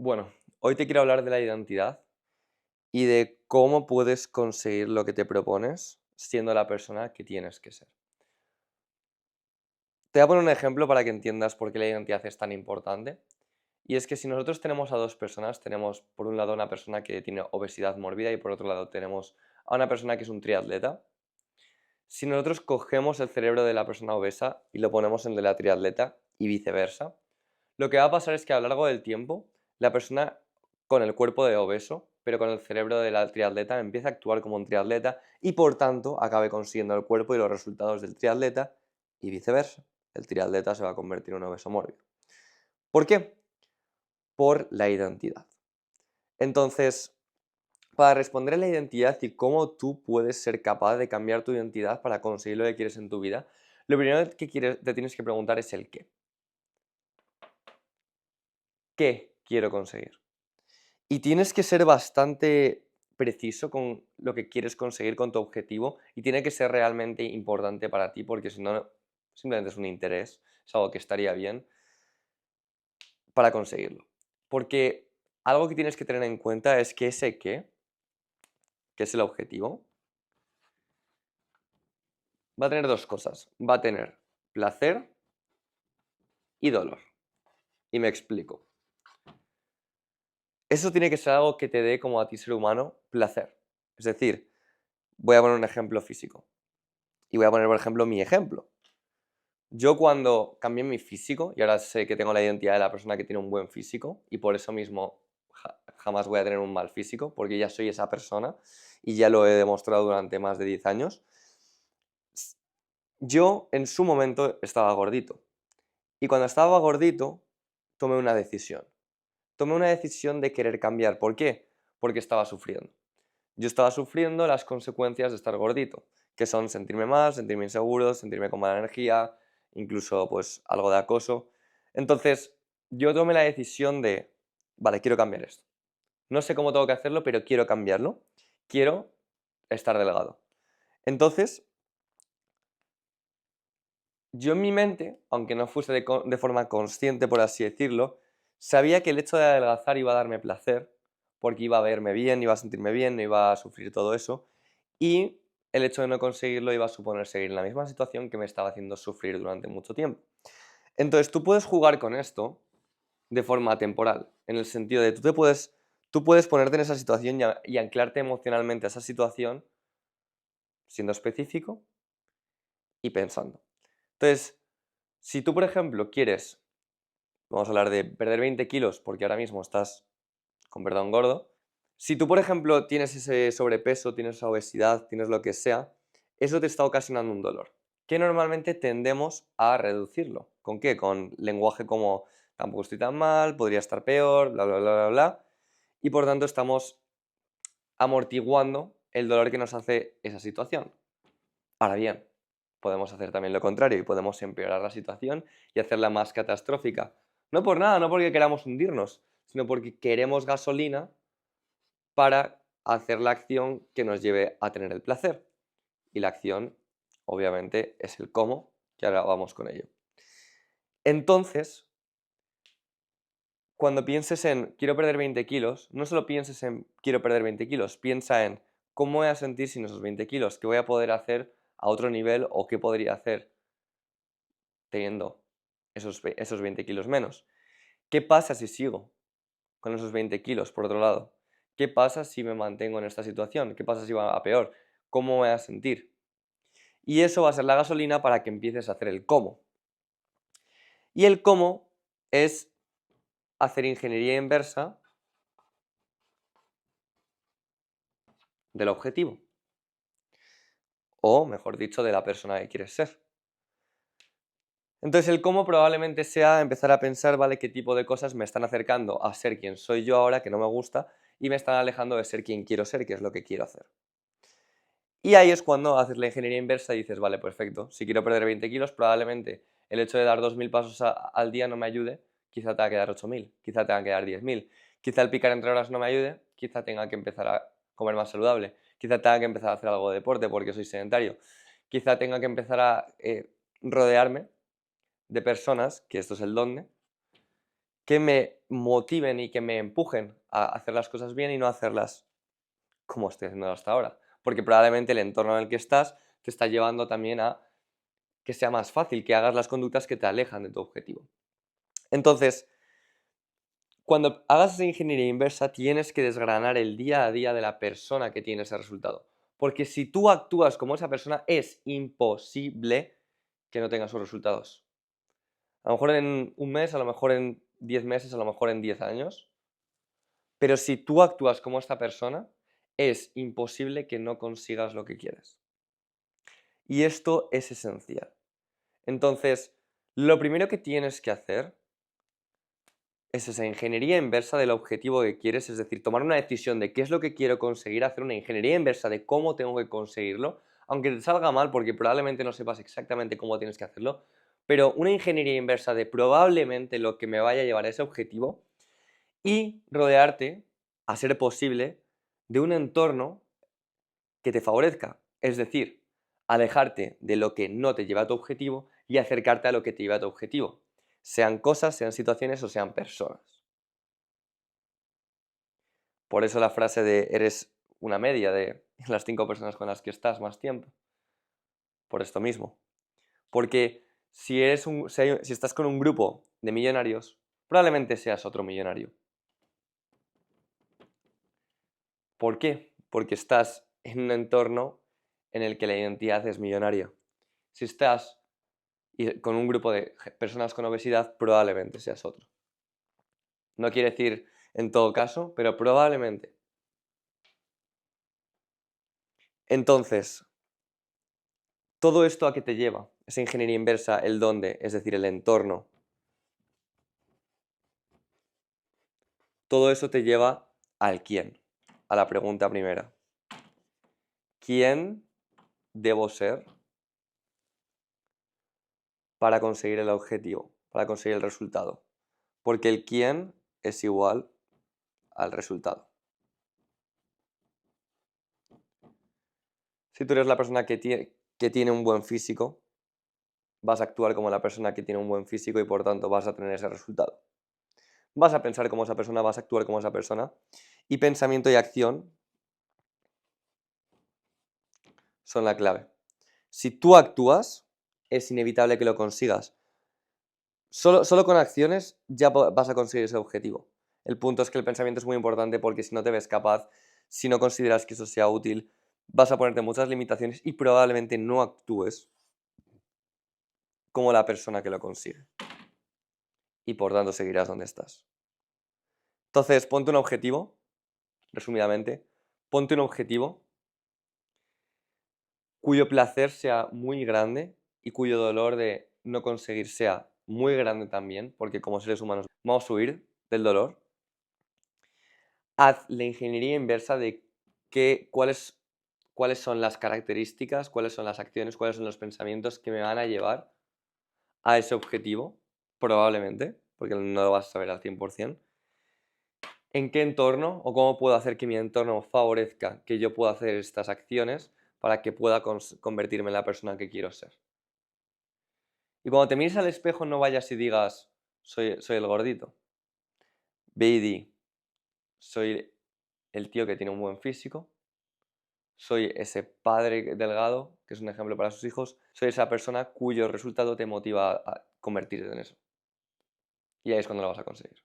Bueno, hoy te quiero hablar de la identidad y de cómo puedes conseguir lo que te propones siendo la persona que tienes que ser. Te voy a poner un ejemplo para que entiendas por qué la identidad es tan importante. Y es que si nosotros tenemos a dos personas, tenemos por un lado una persona que tiene obesidad mórbida y por otro lado tenemos a una persona que es un triatleta. Si nosotros cogemos el cerebro de la persona obesa y lo ponemos en el de la triatleta y viceversa, lo que va a pasar es que a lo largo del tiempo, la persona con el cuerpo de obeso, pero con el cerebro de la triatleta, empieza a actuar como un triatleta y por tanto acabe consiguiendo el cuerpo y los resultados del triatleta y viceversa. El triatleta se va a convertir en un obeso mórbido. ¿Por qué? Por la identidad. Entonces, para responder a la identidad y cómo tú puedes ser capaz de cambiar tu identidad para conseguir lo que quieres en tu vida, lo primero que te tienes que preguntar es el qué. ¿Qué quiero conseguir? Y tienes que ser bastante preciso con lo que quieres conseguir con tu objetivo y tiene que ser realmente importante para ti porque si no, simplemente es un interés, es algo que estaría bien para conseguirlo. Porque algo que tienes que tener en cuenta es que ese qué, que es el objetivo, va a tener dos cosas. Va a tener placer y dolor. Y me explico. Eso tiene que ser algo que te dé como a ti ser humano placer. Es decir, voy a poner un ejemplo físico. Y voy a poner, por ejemplo, mi ejemplo. Yo cuando cambié mi físico, y ahora sé que tengo la identidad de la persona que tiene un buen físico, y por eso mismo jamás voy a tener un mal físico, porque ya soy esa persona y ya lo he demostrado durante más de 10 años. s- Yo en su momento estaba gordito. Y cuando estaba gordito, tomé una decisión. Tomé una decisión de querer cambiar. ¿Por qué? Porque estaba sufriendo. Yo estaba sufriendo las consecuencias de estar gordito, que son sentirme mal, sentirme inseguro, sentirme con mala energía, incluso pues algo de acoso. Entonces, yo tomé la decisión de, vale, quiero cambiar esto. No sé cómo tengo que hacerlo, pero quiero cambiarlo. Quiero estar delgado. Entonces, yo en mi mente, aunque no fuese de forma consciente, por así decirlo, sabía que el hecho de adelgazar iba a darme placer, porque iba a verme bien, iba a sentirme bien, no iba a sufrir todo eso, y el hecho de no conseguirlo iba a suponer seguir en la misma situación que me estaba haciendo sufrir durante mucho tiempo. Entonces, tú puedes jugar con esto de forma temporal, en el sentido de tú puedes ponerte en esa situación y anclarte emocionalmente a esa situación, siendo específico y pensando. Entonces, si tú, por ejemplo, quieres, vamos a hablar de perder 20 kilos porque ahora mismo estás, con perdón, gordo. Si tú, por ejemplo, tienes ese sobrepeso, tienes esa obesidad, tienes lo que sea, eso te está ocasionando un dolor, que normalmente tendemos a reducirlo. ¿Con qué? Con lenguaje como tampoco estoy tan mal, podría estar peor, bla, bla, bla, bla, bla. Y por tanto estamos amortiguando el dolor que nos hace esa situación. Ahora bien, podemos hacer también lo contrario y podemos empeorar la situación y hacerla más catastrófica. No por nada, no porque queramos hundirnos, sino porque queremos gasolina para hacer la acción que nos lleve a tener el placer. Y la acción, obviamente, es el cómo, que ahora vamos con ello. Entonces, cuando pienses en quiero perder 20 kilos, no solo pienses en quiero perder 20 kilos, piensa en cómo voy a sentir sin esos 20 kilos, qué voy a poder hacer a otro nivel o qué podría hacer teniendo esos 20 kilos menos. ¿Qué pasa si sigo con esos 20 kilos, por otro lado? ¿Qué pasa si me mantengo en esta situación? ¿Qué pasa si va a peor? ¿Cómo me voy a sentir? Y eso va a ser la gasolina para que empieces a hacer el cómo. Y el cómo es hacer ingeniería inversa del objetivo, o mejor dicho, de la persona que quieres ser. Entonces el cómo probablemente sea empezar a pensar, ¿vale? ¿Qué tipo de cosas me están acercando a ser quien soy yo ahora, que no me gusta, y me están alejando de ser quien quiero ser, que es lo que quiero hacer? Y ahí es cuando haces la ingeniería inversa y dices, vale, perfecto, si quiero perder 20 kilos, probablemente el hecho de dar 2000 pasos al día no me ayude, quizá tenga que dar 8000, quizá tenga que dar 10000, quizá el picar entre horas no me ayude, quizá tenga que empezar a comer más saludable, quizá tenga que empezar a hacer algo de deporte porque soy sedentario, quizá tenga que empezar a rodearme de personas, que esto es el dónde, que me motiven y que me empujen a hacer las cosas bien y no hacerlas como estoy haciendo hasta ahora. Porque probablemente el entorno en el que estás te está llevando también a que sea más fácil, que hagas las conductas que te alejan de tu objetivo. Entonces, cuando hagas esa ingeniería inversa, tienes que desgranar el día a día de la persona que tiene ese resultado. Porque si tú actúas como esa persona, es imposible que no tengas sus resultados. A lo mejor en un mes, a lo mejor en 10 meses, a lo mejor en 10 años. Pero si tú actúas como esta persona, es imposible que no consigas lo que quieres. Y esto es esencial. Entonces, lo primero que tienes que hacer es esa ingeniería inversa del objetivo que quieres, es decir, tomar una decisión de qué es lo que quiero conseguir, hacer una ingeniería inversa de cómo tengo que conseguirlo, aunque te salga mal porque probablemente no sepas exactamente cómo tienes que hacerlo, pero una ingeniería inversa de probablemente lo que me vaya a llevar a ese objetivo y rodearte, a ser posible, de un entorno que te favorezca, es decir, alejarte de lo que no te lleva a tu objetivo y acercarte a lo que te lleva a tu objetivo, sean cosas, sean situaciones o sean personas. Por eso la frase de eres una media de las 5 personas con las que estás más tiempo. Por esto mismo. Porque si estás con un grupo de millonarios, probablemente seas otro millonario. ¿Por qué? Porque estás en un entorno en el que la identidad es millonaria. Si estás con un grupo de personas con obesidad, probablemente seas otro. No quiere decir en todo caso, pero probablemente. Entonces, ¿todo esto a qué te lleva? Esa ingeniería inversa, el dónde, es decir, el entorno. Todo eso te lleva al quién, a la pregunta primera. ¿Quién debo ser para conseguir el objetivo, para conseguir el resultado? Porque el quién es igual al resultado. Si tú eres la persona que tiene un buen físico, vas a actuar como la persona que tiene un buen físico y por tanto vas a tener ese resultado. Vas a pensar como esa persona, vas a actuar como esa persona. Y pensamiento y acción son la clave. Si tú actúas, es inevitable que lo consigas. Solo con acciones ya vas a conseguir ese objetivo. El punto es que el pensamiento es muy importante porque si no te ves capaz, si no consideras que eso sea útil, vas a ponerte muchas limitaciones y probablemente no actúes como la persona que lo consigue. Y por tanto seguirás donde estás. Entonces, ponte un objetivo, resumidamente, ponte un objetivo cuyo placer sea muy grande y cuyo dolor de no conseguir sea muy grande también, porque como seres humanos vamos a huir del dolor. Haz la ingeniería inversa de cuáles son las características, cuáles son las acciones, cuáles son los pensamientos que me van a llevar a ese objetivo, probablemente, porque no lo vas a saber al 100%. ¿En qué entorno o cómo puedo hacer que mi entorno favorezca que yo pueda hacer estas acciones para que pueda convertirme en la persona que quiero ser? Y cuando te mires al espejo no vayas y digas, soy el gordito. Ve y di, soy el tío que tiene un buen físico, soy ese padre delgado, que es un ejemplo para sus hijos, soy esa persona cuyo resultado te motiva a convertirte en eso. Y ahí es cuando lo vas a conseguir.